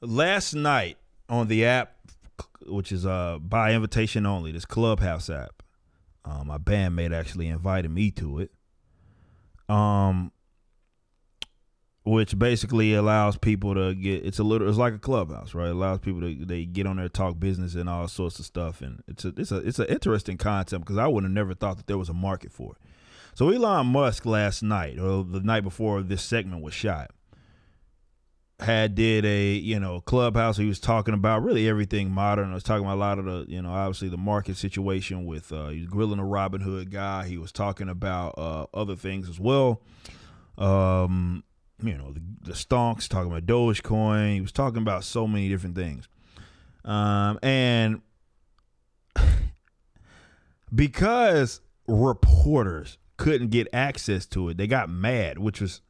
Last night on the app, which is by invitation only, this Clubhouse app, my bandmate actually invited me to it. Which basically allows people to it's like a clubhouse, right? It allows people to they get on there, talk business and all sorts of stuff, and it's an interesting concept because I would have never thought that there was a market for it. So Elon Musk last night, or the night before this segment was shot, did a clubhouse. He was talking about really everything modern. I was talking about a lot of the obviously the market situation with he was grilling a Robin Hood guy. He was talking about other things as well. The stonks, talking about Dogecoin. He was talking about so many different things. And because reporters couldn't get access to it, they got mad, which was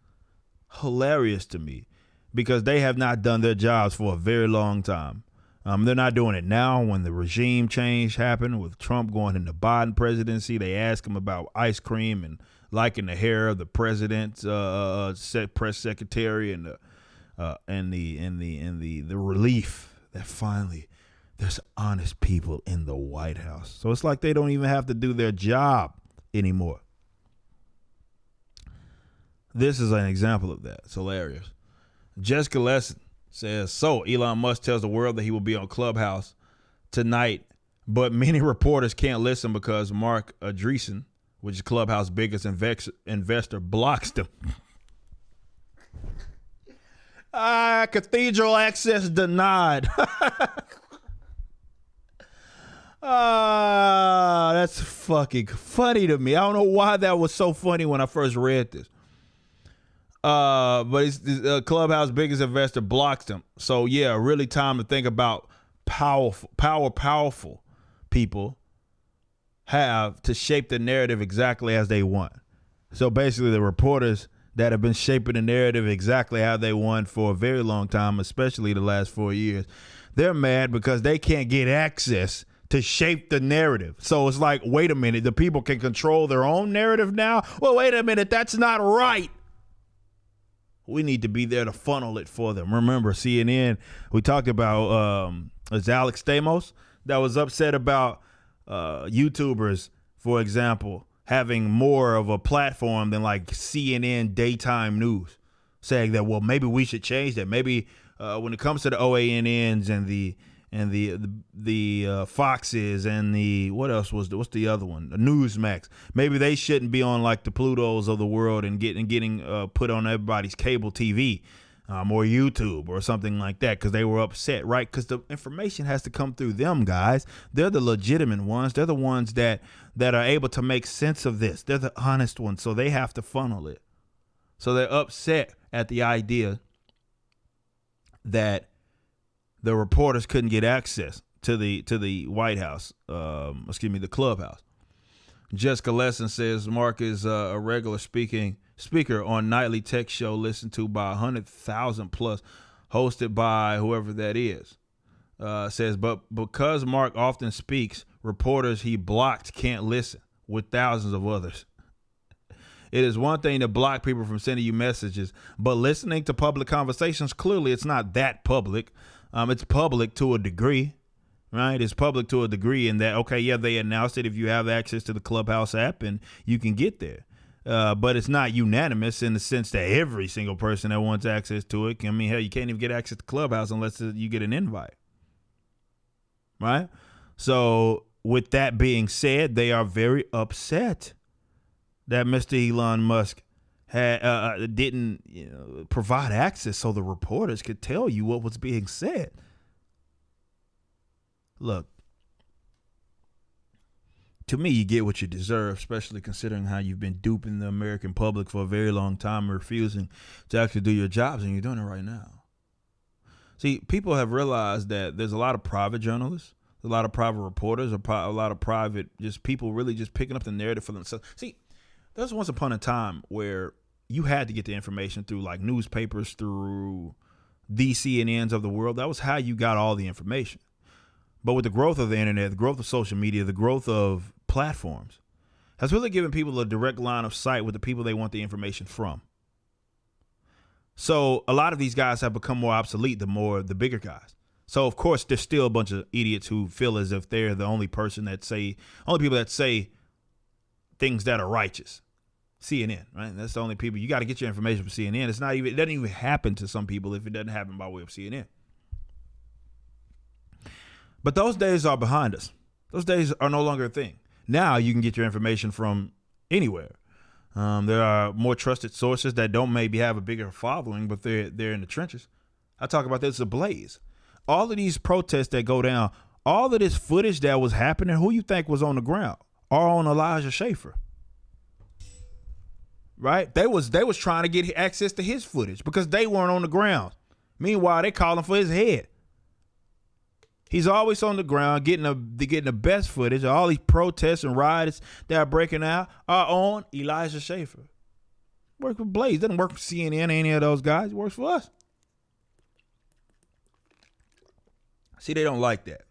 hilarious to me because they have not done their jobs for a very long time. They're not doing it now. When the regime change happened with Trump going into Biden presidency, they asked him about ice cream and liking the hair of the president's press secretary and the relief that finally there's honest people in the White House. So it's like they don't even have to do their job anymore. This is an example of that. It's hilarious. Jessica Lesson says, so Elon Musk tells the world that he will be on Clubhouse tonight, but many reporters can't listen because Mark Andreessen, which is Clubhouse biggest investor, blocks them. Cathedral access denied. That's fucking funny to me. I don't know why that was so funny when I first read this. But it's Clubhouse biggest investor blocks them. So yeah, really time to think about powerful people have to shape the narrative exactly as they want. So basically the reporters that have been shaping the narrative exactly how they want for a very long time, especially the last 4 years, they're mad because they can't get access to shape the narrative. So it's like, wait a minute, the people can control their own narrative now? Well, wait a minute, that's not right. We need to be there to funnel it for them. Remember, CNN, we talked about it's Alex Stamos that was upset about YouTubers, for example, having more of a platform than like CNN daytime news, saying that, well, maybe we should change that. Maybe when it comes to the OANNs and the Foxes and what's the other one? The Newsmax. Maybe they shouldn't be on like the Plutos of the world and getting put on everybody's cable TV. Or YouTube or something like that because they were upset, right? Because the information has to come through them, guys. They're the legitimate ones. They're the ones that are able to make sense of this. They're the honest ones, so they have to funnel it. So they're upset at the idea that the reporters couldn't get access to the White House, the Clubhouse. Jessica Lesson says Mark is a regular speaker on nightly tech show listened to by 100,000 plus, hosted by whoever that is. Says, but because Mark often speaks, reporters he blocked can't listen with thousands of others. It is one thing to block people from sending you messages, but listening to public conversations, clearly it's not that public. It's public to a degree. Right, it's public to a degree in that, okay, yeah, they announced it if you have access to the Clubhouse app and you can get there. But it's not unanimous in the sense that every single person that wants access to it can. Hell, you can't even get access to Clubhouse unless you get an invite. Right? So with that being said, they are very upset that Mr. Elon Musk didn't provide access so the reporters could tell you what was being said. Look, to me, you get what you deserve, especially considering how you've been duping the American public for a very long time, refusing to actually do your jobs, and you're doing it right now. See, people have realized that there's a lot of private journalists, a lot of private reporters, a lot of private just people really just picking up the narrative for themselves. See, there's once upon a time where you had to get the information through like newspapers, through the CNNs of the world. That was how you got all the information. But with the growth of the internet, the growth of social media, the growth of platforms has really given people a direct line of sight with the people they want the information from. So a lot of these guys have become more obsolete the bigger guys. So of course there's still a bunch of idiots who feel as if they're the only people that say things that are righteous. CNN, right? That's the only people. You got to get your information from CNN. It doesn't even happen to some people if it doesn't happen by way of CNN. But those days are behind us. Those days are no longer a thing. Now you can get your information from anywhere. There are more trusted sources that don't maybe have a bigger following, but they're in the trenches. I talk about this ablaze. All of these protests that go down, all of this footage that was happening, who you think was on the ground? All on Elijah Schaffer. Right? They was trying to get access to his footage because they weren't on the ground. Meanwhile, they calling for his head. He's always on the ground getting the best footage. All these protests and riots that are breaking out are on Elijah Schaffer. Works for Blaze. Doesn't work for CNN, any of those guys. He works for us. See, they don't like that.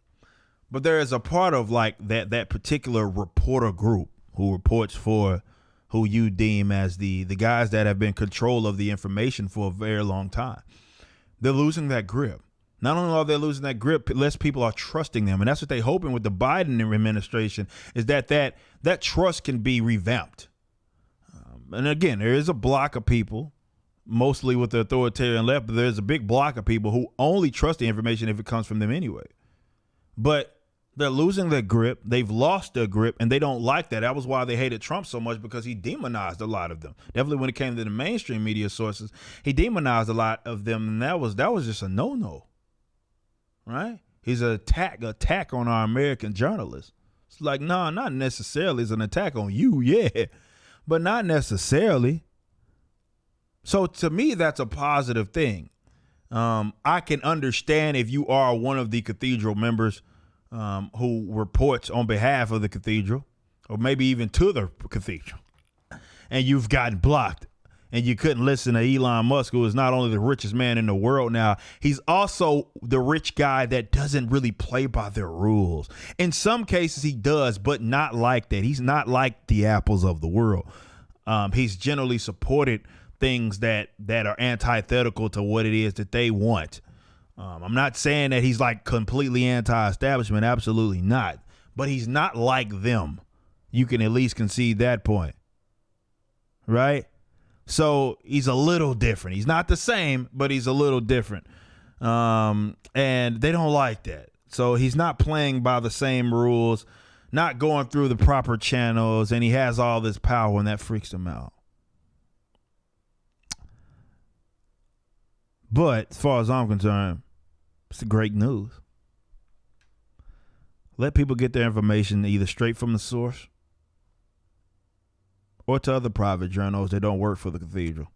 But there is a part of like that particular reporter group who reports for who you deem as the guys that have been in control of the information for a very long time. They're losing that grip. Not only are they losing that grip, less people are trusting them. And that's what they're hoping with the Biden administration is that trust can be revamped. And again, there is a block of people, mostly with the authoritarian left, but there's a big block of people who only trust the information if it comes from them anyway. But they're losing their grip. They've lost their grip, and they don't like that. That was why they hated Trump so much, because he demonized a lot of them. Definitely when it came to the mainstream media sources, he demonized a lot of them, and that was just a no-no, right? He's an attack on our American journalists. It's like, no, not necessarily. It's an attack on you, yeah, but not necessarily. So to me, that's a positive thing. I can understand if you are one of the cathedral members who reports on behalf of the cathedral, or maybe even to the cathedral, and you've gotten blocked and you couldn't listen to Elon Musk, who is not only the richest man in the world now, he's also the rich guy that doesn't really play by their rules. In some cases he does, but not like that. He's not like the Apples of the world. He's generally supported things that are antithetical to what it is that they want. I'm not saying that he's like completely anti-establishment. Absolutely not. But he's not like them. You can at least concede that point. Right? So he's a little different. He's not the same, but he's a little different. And they don't like that. So he's not playing by the same rules, not going through the proper channels, and he has all this power, and that freaks them out. But as far as I'm concerned, it's great news. Let people get their information either straight from the source or to other private journals that don't work for the cathedral.